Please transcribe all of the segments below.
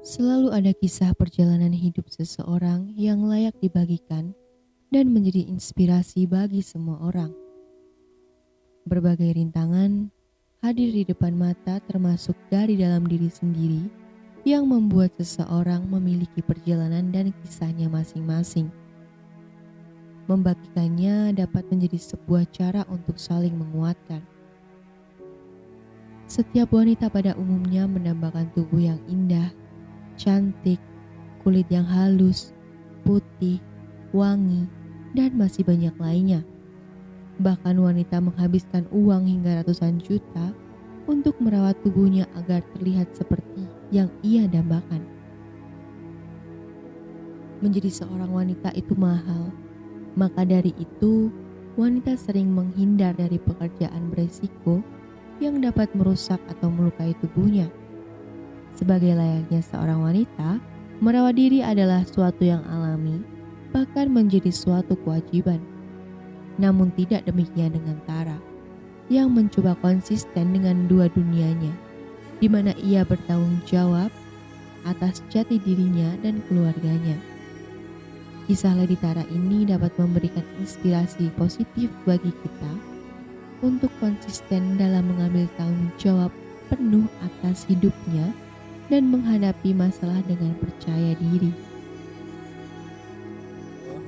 Selalu ada kisah perjalanan hidup seseorang yang layak dibagikan dan menjadi inspirasi bagi semua orang. Berbagai rintangan hadir di depan mata termasuk dari dalam diri sendiri yang membuat seseorang memiliki perjalanan dan kisahnya masing-masing. Membagikannya dapat menjadi sebuah cara untuk saling menguatkan. Setiap wanita pada umumnya mendambakan tubuh yang indah, cantik, kulit yang halus, putih, wangi, dan masih banyak lainnya. Bahkan wanita menghabiskan uang hingga ratusan juta untuk merawat tubuhnya agar terlihat seperti yang ia dambakan. Menjadi seorang wanita itu mahal, maka dari itu wanita sering menghindar dari pekerjaan beresiko yang dapat merusak atau melukai tubuhnya. Sebagai layaknya seorang wanita, merawat diri adalah suatu yang alami, bahkan menjadi suatu kewajiban. Namun tidak demikian dengan Tara, yang mencoba konsisten dengan dua dunianya, di mana ia bertanggung jawab atas jati dirinya dan keluarganya. Kisah Lady Tara ini dapat memberikan inspirasi positif bagi kita untuk konsisten dalam mengambil tanggung jawab penuh atas hidupnya dan menghadapi masalah dengan percaya diri.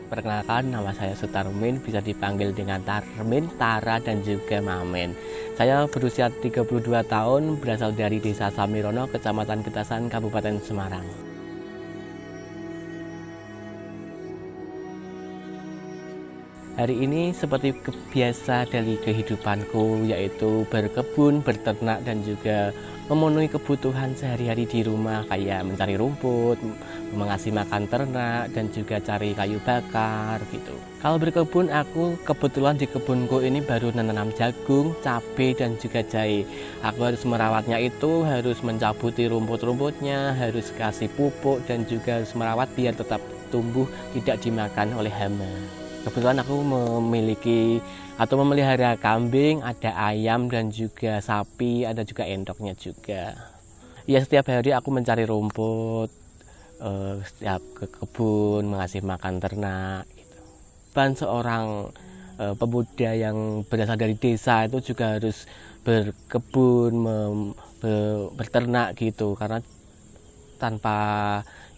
Perkenalkan, nama saya Sutarmin, bisa dipanggil dengan Tarmin, Tara, dan juga Mamen. Saya berusia 32 tahun, berasal dari Desa Samirono, Kecamatan Getasan, Kabupaten Semarang. Hari ini seperti biasa dari kehidupanku, yaitu berkebun, berternak, dan juga memenuhi kebutuhan sehari-hari di rumah, kayak mencari rumput, mengasih makan ternak, dan juga cari kayu bakar gitu. Kalau berkebun, aku kebetulan di kebunku ini baru menanam jagung, cabai, dan juga jahe. Aku harus merawatnya, itu harus mencabuti rumput-rumputnya, harus kasih pupuk, dan juga harus merawat biar tetap tumbuh, tidak dimakan oleh hama. Kebetulan aku memiliki atau memelihara kambing, ada ayam dan juga sapi, ada juga endoknya juga. Ya, setiap hari aku mencari rumput, setiap ke kebun, mengasih makan ternak. Gitu. Dan seorang pemuda yang berasal dari desa itu juga harus berkebun, berternak gitu, karena tanpa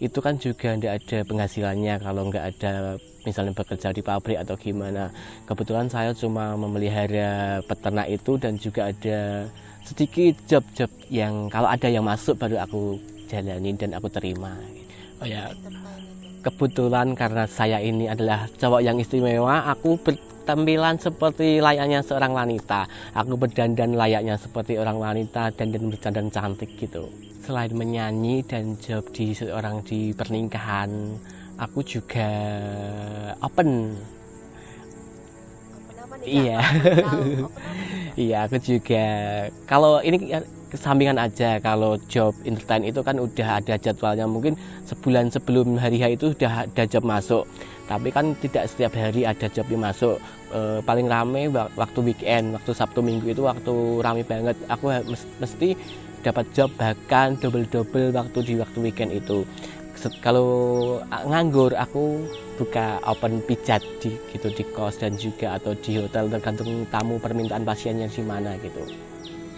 itu kan juga tidak ada penghasilannya kalau nggak ada misalnya bekerja di pabrik atau gimana. Kebetulan saya cuma memelihara peternak itu dan juga ada sedikit job-job yang kalau ada yang masuk baru aku jalanin dan aku terima. Oh ya, kebetulan karena saya ini adalah cowok yang istimewa, aku bertampilan seperti layaknya seorang wanita. Aku berdandan layaknya seperti orang wanita dan berdandan cantik gitu. Selain menyanyi dan job di seorang di pernikahan, aku juga open. Apa nih Kak? Iya. Open apa nih? Iya, aku juga. Kalau ini kesampingan aja. Kalau job entertain itu kan udah ada jadwalnya. Mungkin sebulan sebelum hari H itu udah ada job masuk. Tapi kan tidak setiap hari ada job yang masuk. Paling rame waktu weekend, waktu Sabtu Minggu itu waktu rame banget. Aku mesti dapat job bahkan double-double waktu weekend itu. Kalau nganggur aku buka open pijat di kos dan juga atau di hotel, tergantung tamu permintaan pasiennya di mana gitu.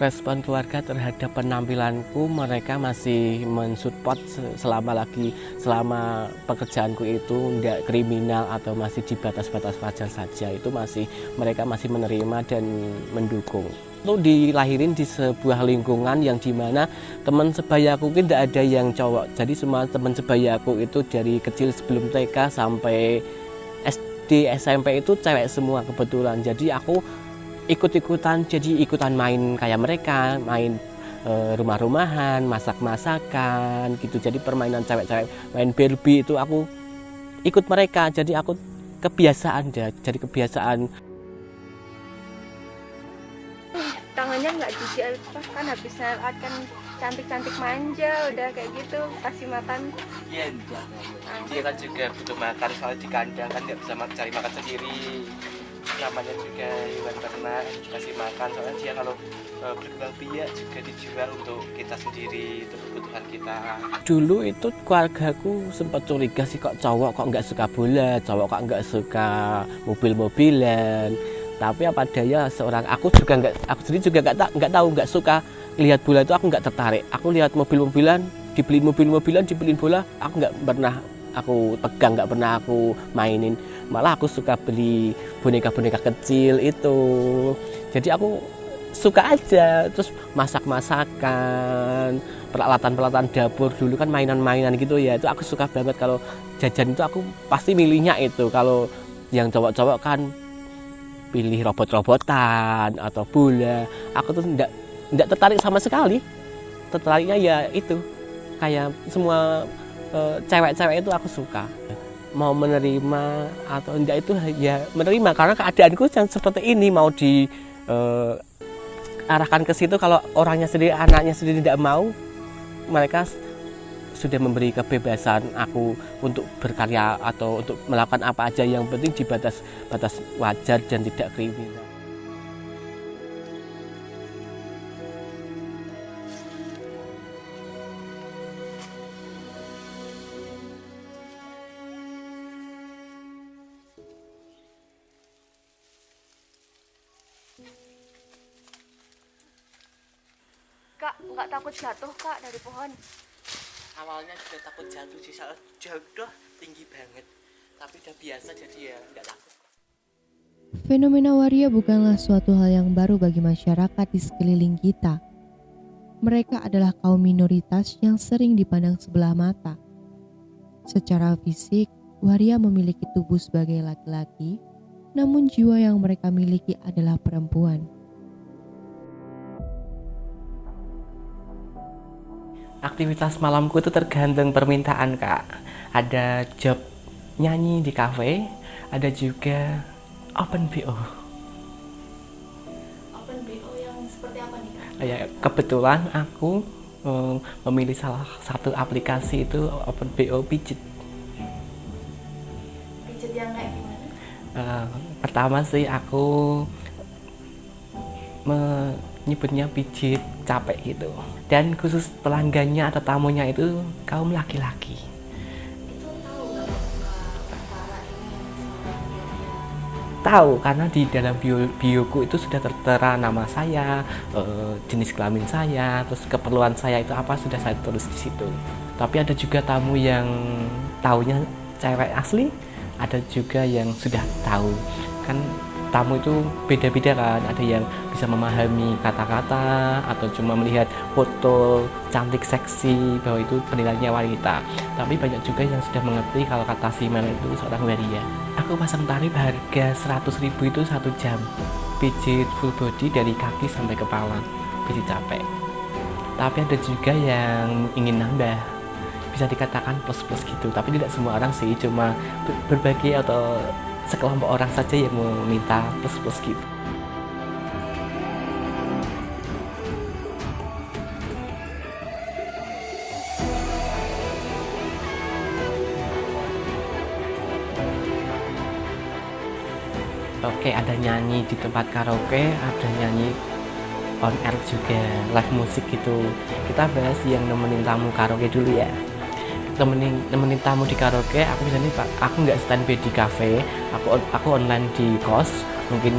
Respon keluarga terhadap penampilanku, mereka masih mensupport selama pekerjaanku itu tidak kriminal atau masih di batas-batas wajar saja. Itu mereka masih menerima dan mendukung. Itu dilahirin di sebuah lingkungan yang dimana teman sebayaku tidak ada yang cowok. Jadi semua teman sebayaku itu dari kecil sebelum TK sampai SD SMP itu cewek semua kebetulan. Jadi aku ikutan main kayak mereka, main rumah-rumahan, masak-masakan gitu. Jadi permainan cewek-cewek, main Barbie itu aku ikut mereka. Jadi aku kebiasaan jadi kebiasaan. Tangannya nggak jijik apa kan, habis lewat kan cantik-cantik manja udah kayak gitu, kasih makan. Iya, dia kan juga butuh makan, soalnya di kandang kan nggak bisa cari makan sendiri. namanya juga hewan ternak dikasih makan, soalnya dia kalau berkembang biak juga dijual untuk kita sendiri, untuk kebutuhan kita. Dulu itu keluargaku sempat curiga sih, kok cowok kok nggak suka bola, cowok kok nggak suka mobil-mobilan. Tapi apa daya seorang aku sendiri juga nggak tahu, nggak suka lihat bola itu, aku nggak tertarik. Aku lihat mobil-mobilan, dibeliin mobil-mobilan, dibeliin bola, aku nggak pernah aku pegang, nggak pernah aku mainin. Malah aku suka beli boneka-boneka kecil itu. Jadi aku suka aja. Terus masak-masakan, peralatan-peralatan dapur dulu kan, mainan-mainan gitu ya, itu aku suka banget. Kalau jajan itu aku pasti milihnya itu. Kalau yang cowok-cowok kan pilih robot-robotan atau bola. Aku tuh enggak tertarik sama sekali. Tertariknya ya itu, kayak semua cewek-cewek itu aku suka. Mau menerima atau enggak itu ya menerima, karena keadaanku yang seperti ini. Mau di arahkan ke situ, kalau orangnya sendiri, anaknya sendiri tidak mau, mereka sudah memberi kebebasan aku untuk berkarya atau untuk melakukan apa aja, yang penting di batas wajar dan tidak kriminal. Kak, nggak takut jatuh Kak dari pohon? Awalnya juga takut jatuh sih, soalnya jatuh tinggi banget, tapi udah biasa jadi ya nggak takut. Fenomena waria bukanlah suatu hal yang baru bagi masyarakat di sekeliling kita. Mereka adalah kaum minoritas yang sering dipandang sebelah mata. Secara fisik, waria memiliki tubuh sebagai laki-laki, namun jiwa yang mereka miliki adalah perempuan. Aktivitas malamku itu tergantung permintaan, Kak. Ada job nyanyi di kafe, ada juga open BO. Open BO yang seperti apa nih Kak? Ya, kebetulan aku memilih salah satu aplikasi itu open BO pijit. Pijat yang kayak gimana? Pertama sih aku menyebutnya pijit capek gitu, dan khusus pelanggannya atau tamunya itu kaum laki-laki. Itu tahu nggak Kak para ini yang Tahu, karena di dalam bioku itu sudah tertera nama saya, jenis kelamin saya, terus keperluan saya itu apa, sudah saya tulis di situ. Tapi ada juga tamu yang taunya cewek asli, ada juga yang sudah tahu. Kan tamu itu beda-beda kan, ada yang bisa memahami kata-kata atau cuma melihat foto cantik seksi bahwa itu penilaiannya wanita. Tapi banyak juga yang sudah mengerti kalau kata si Mel itu seorang waria. Aku pasang tarif harga 100.000 itu 1 jam, pijit full body dari kaki sampai kepala, pijit capek. Tapi ada juga yang ingin nambah, bisa dikatakan plus-plus gitu, tapi tidak semua orang sih, cuma berbagai atau sekelompok orang saja yang meminta plus-plus gitu. Oke, ada nyanyi di tempat karaoke, ada nyanyi on air juga, live musik gitu. Kita bahas yang nemenin tamu karaoke dulu ya. Nemenin tamu di karaoke, aku misalnya aku nggak standby di cafe, aku online di kos. Mungkin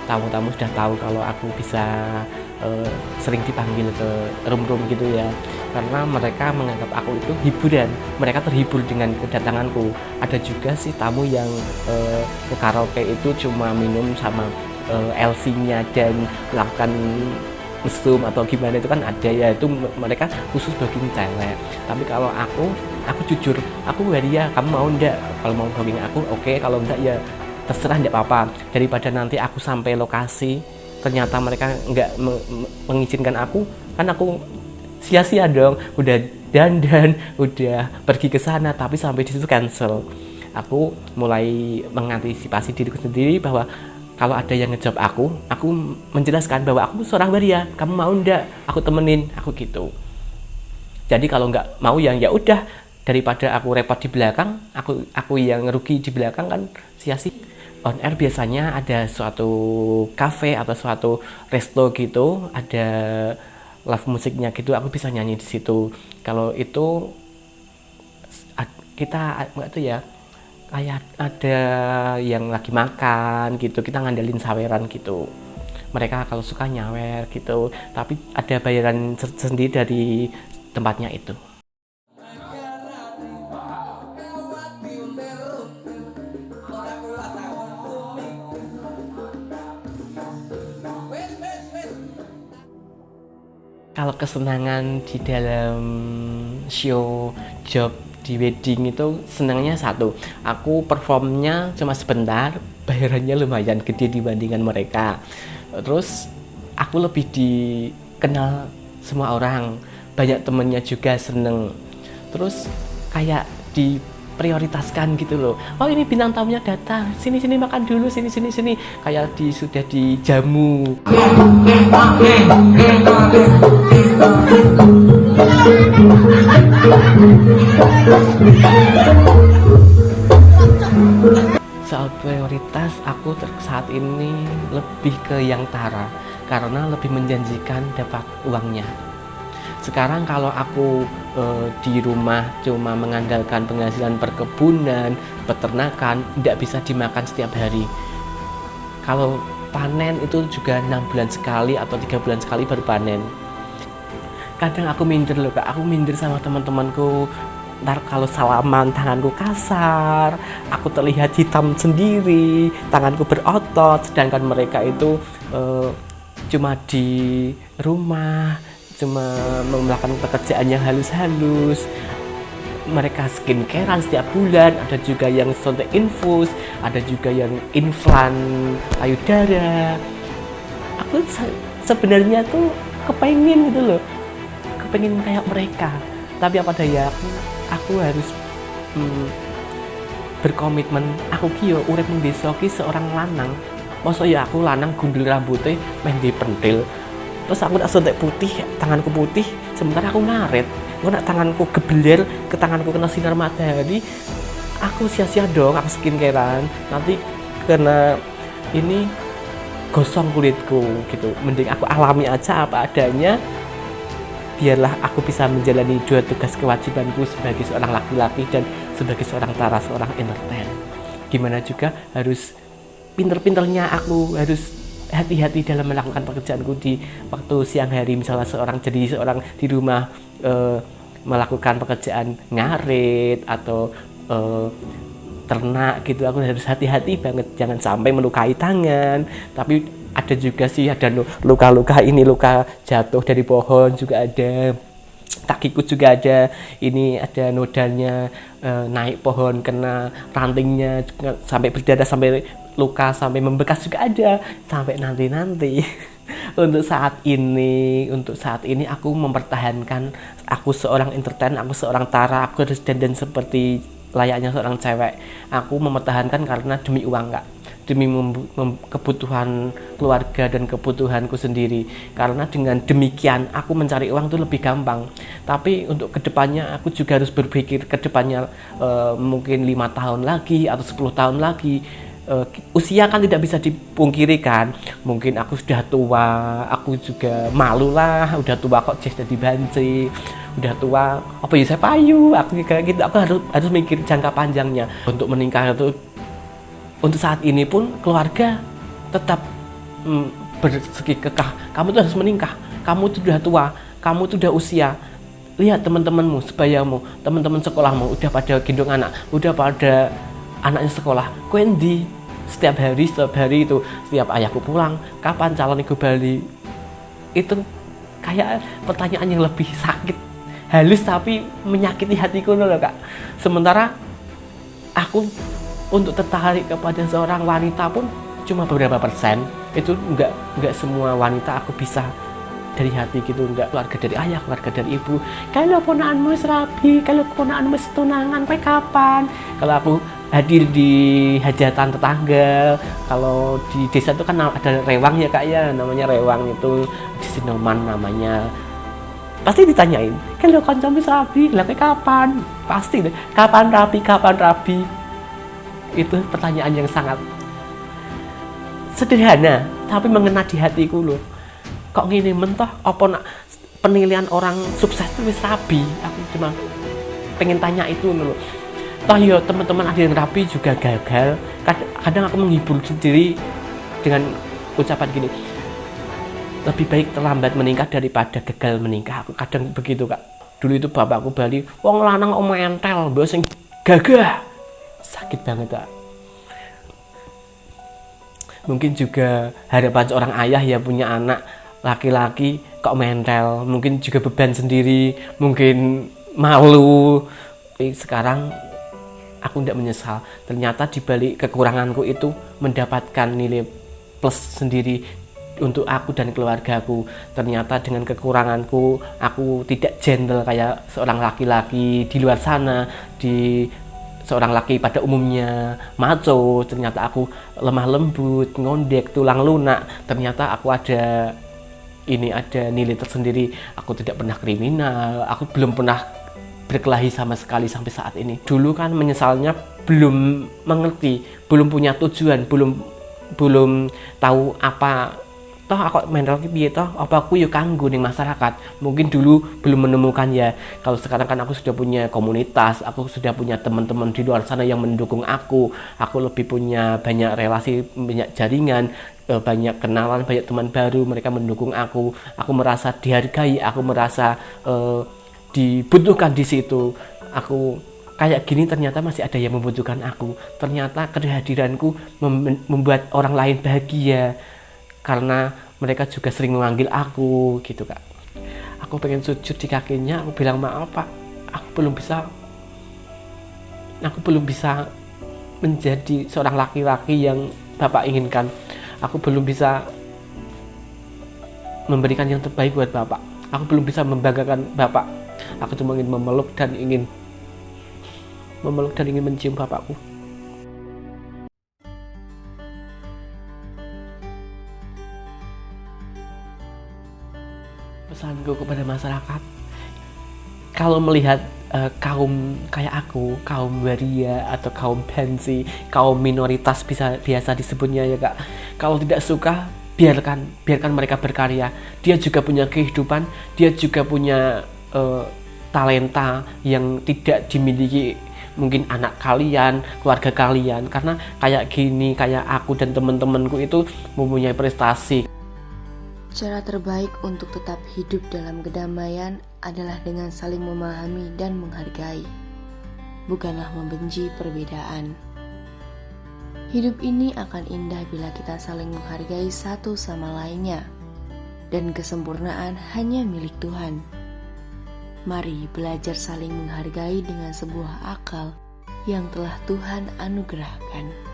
tamu-tamu sudah tahu kalau aku bisa sering dipanggil ke room gitu ya, karena mereka menganggap aku itu hiburan, mereka terhibur dengan kedatanganku. Ada juga sih tamu yang ke karaoke itu cuma minum sama LC-nya dan melakukan mesum atau gimana, itu kan ada ya, itu mereka khusus booking cewek. Tapi kalau aku jujur, aku waria, kamu mau ndak? Kalau mau booking aku oke, kalau enggak ya terserah, ndak apa-apa. Daripada nanti aku sampai lokasi ternyata mereka nggak mengizinkan aku, kan aku sia-sia dong, udah dandan, udah pergi ke sana tapi sampai di situ cancel. Aku mulai mengantisipasi diriku sendiri bahwa kalau ada yang ngejob aku menjelaskan bahwa aku seorang waria, kamu mau ndak aku temenin, aku gitu. Jadi kalau nggak mau ya udah, daripada aku repot di belakang, aku yang rugi di belakang kan sia-sia. on air biasanya ada suatu cafe atau suatu resto gitu, ada live musiknya gitu, aku bisa nyanyi di situ. Kalau itu kita itu ya kayak ada yang lagi makan gitu, kita ngandelin saweran gitu. Mereka kalau suka nyawer gitu, tapi ada bayaran sendiri dari tempatnya itu. Kalau kesenangan di dalam show job di wedding itu senangnya satu, aku performnya cuma sebentar, bayarannya lumayan gede dibandingkan mereka. Terus aku lebih dikenal semua orang, banyak temennya juga seneng. Terus kayak diprioritaskan gitu loh. Oh ini bintang tamunya datang, sini makan dulu, sini. Kayak sudah dijamu. Soal prioritas, aku saat ini lebih ke yang Tara karena lebih menjanjikan dapat uangnya. Sekarang kalau aku di rumah cuma mengandalkan penghasilan perkebunan, peternakan, tidak bisa dimakan setiap hari. Kalau panen itu juga 6 bulan sekali atau 3 bulan sekali baru panen. Kadang aku minder loh Kak, aku minder sama teman-temanku. Ntar kalau salaman tanganku kasar, aku terlihat hitam sendiri, tanganku berotot, sedangkan mereka itu cuma di rumah, cuma melakukan pekerjaan yang halus-halus. Mereka skincarean setiap bulan, ada juga yang suntik infus, ada juga yang implan payudara. Aku sebenarnya tuh kepengen gitu loh, kepengen kayak mereka. Tapi apa daya, aku harus berkomitmen. Aku ki yo urip ning desa ki seorang lanang. Masa ya aku lanang gundul rambutnya main di pentil. Terus aku tak suntik putih, tanganku putih, sementara aku ngaret. Aku nak tanganku gebeler, ke tanganku kena sinar matahari, aku sia-sia dong, aku skincarean. Nanti kena ini gosong kulitku gitu. Mending aku alami aja apa adanya. Biarlah aku bisa menjalani dua tugas kewajibanku sebagai seorang laki-laki dan sebagai seorang Tara, seorang entertain. Gimana juga harus pinter-pinternya aku, harus hati-hati dalam melakukan pekerjaanku di waktu siang hari. Misalnya seorang di rumah melakukan pekerjaan ngarit atau ternak gitu, aku harus hati-hati banget, jangan sampai melukai tangan. Tapi ada juga sih, ada luka-luka ini, luka jatuh dari pohon juga ada, kakiku juga ada, ini ada nodanya naik pohon kena rantingnya juga, sampai berdarah, sampai luka, sampai membekas juga ada, sampai nanti. Untuk saat ini aku mempertahankan, aku seorang entertain, aku seorang Tara, aku harus dandan seperti layaknya seorang cewek. Aku mempertahankan karena demi uang Kak, demi kebutuhan keluarga dan kebutuhanku sendiri. Karena dengan demikian aku mencari uang itu lebih gampang. Tapi untuk kedepannya aku juga harus berpikir kedepannya, mungkin 5 tahun lagi atau 10 tahun lagi. Usia kan tidak bisa dipungkiri kan, mungkin aku sudah tua, aku juga malu lah, udah tua kok jadi banci, udah tua apa ya saya payu, aku kayak gitu. Aku harus mikir jangka panjangnya untuk menikah itu. Untuk saat ini pun keluarga tetap bersegi kekeh, kamu tuh harus menikah, kamu tuh udah tua, kamu tuh udah usia. Lihat teman-temanmu, sebayamu, teman-teman sekolahmu udah pada gendong anak, udah pada anaknya sekolah. Kendi setiap hari itu, setiap ayahku pulang, kapan calon ibu bali? Itu kayak pertanyaan yang lebih sakit, halus tapi menyakiti hatiku loh Kak. Sementara aku untuk tertarik kepada seorang wanita pun cuma beberapa persen. Itu enggak semua wanita aku bisa dari hati gitu, enggak. Keluarga dari ayah, keluarga dari ibu, kalau ponakanmu serabi, kalau ponakanmu setunangan, kowe kapan? Kalau aku hadir di hajatan tetangga, kalau di desa itu kan ada rewang ya Kak ya, namanya rewang itu di Sinoman namanya. Pasti ditanyain, kalau kancamu serabi, lah kowe kapan? Pasti deh, kapan rabi? Itu pertanyaan yang sangat sederhana tapi mengena di hatiku loh. Kok ngene mentoh apa nak penilaian orang sukses itu wis rabi. Aku cuma pengen tanya itu loh. Toh yo teman-teman ada yang rapi juga gagal. Kadang aku menghibur sendiri dengan ucapan gini, lebih baik terlambat menikah daripada gagal menikah. Aku kadang begitu Kak. Dulu itu bapakku bali, wong lanang om entel, mbok sing gagah. Sakit banget Kak. Mungkin juga harapan seorang ayah yang punya anak laki-laki kok mental, mungkin juga beban sendiri, mungkin malu. Sekarang aku tidak menyesal. Ternyata di balik kekuranganku itu mendapatkan nilai plus sendiri untuk aku dan keluargaku. Ternyata dengan kekuranganku aku tidak gentle kayak seorang laki-laki di luar sana. Seorang laki pada umumnya maco, ternyata aku lemah lembut, ngondek, tulang lunak. Ternyata aku ada nilai tersendiri. Aku tidak pernah kriminal, aku belum pernah berkelahi sama sekali sampai saat ini. Dulu kan menyesalnya belum mengerti, belum punya tujuan, belum tahu apa toh aku mental ki piye toh, apa aku yo kanggo ning masyarakat. Mungkin dulu belum menemukan ya. Kalau sekarang kan aku sudah punya komunitas, aku sudah punya teman-teman di luar sana yang mendukung aku. Aku lebih punya banyak relasi, banyak jaringan, banyak kenalan, banyak teman baru, mereka mendukung aku. Aku merasa dihargai, aku merasa dibutuhkan di situ. Aku kayak gini ternyata masih ada yang membutuhkan aku. Ternyata kehadiranku membuat orang lain bahagia. Karena mereka juga sering memanggil aku gitu Kak. Aku pengen sujud di kakinya, aku bilang maaf Pak, aku belum bisa menjadi seorang laki-laki yang Bapak inginkan. Aku belum bisa memberikan yang terbaik buat Bapak. Aku belum bisa membanggakan Bapak. Aku cuma ingin memeluk dan ingin mencium Bapakku. Pesanku kepada masyarakat, kalau melihat kaum kayak aku, kaum waria atau kaum pensi, kaum minoritas biasa disebutnya ya Kak, kalau tidak suka biarkan mereka berkarya. Dia juga punya kehidupan, dia juga punya talenta yang tidak dimiliki mungkin anak kalian, keluarga kalian. Karena kayak gini, kayak aku dan teman-temanku itu mempunyai prestasi. Cara terbaik untuk tetap hidup dalam kedamaian adalah dengan saling memahami dan menghargai, bukanlah membenci perbedaan. Hidup ini akan indah bila kita saling menghargai satu sama lainnya, dan kesempurnaan hanya milik Tuhan. Mari belajar saling menghargai dengan sebuah akal yang telah Tuhan anugerahkan.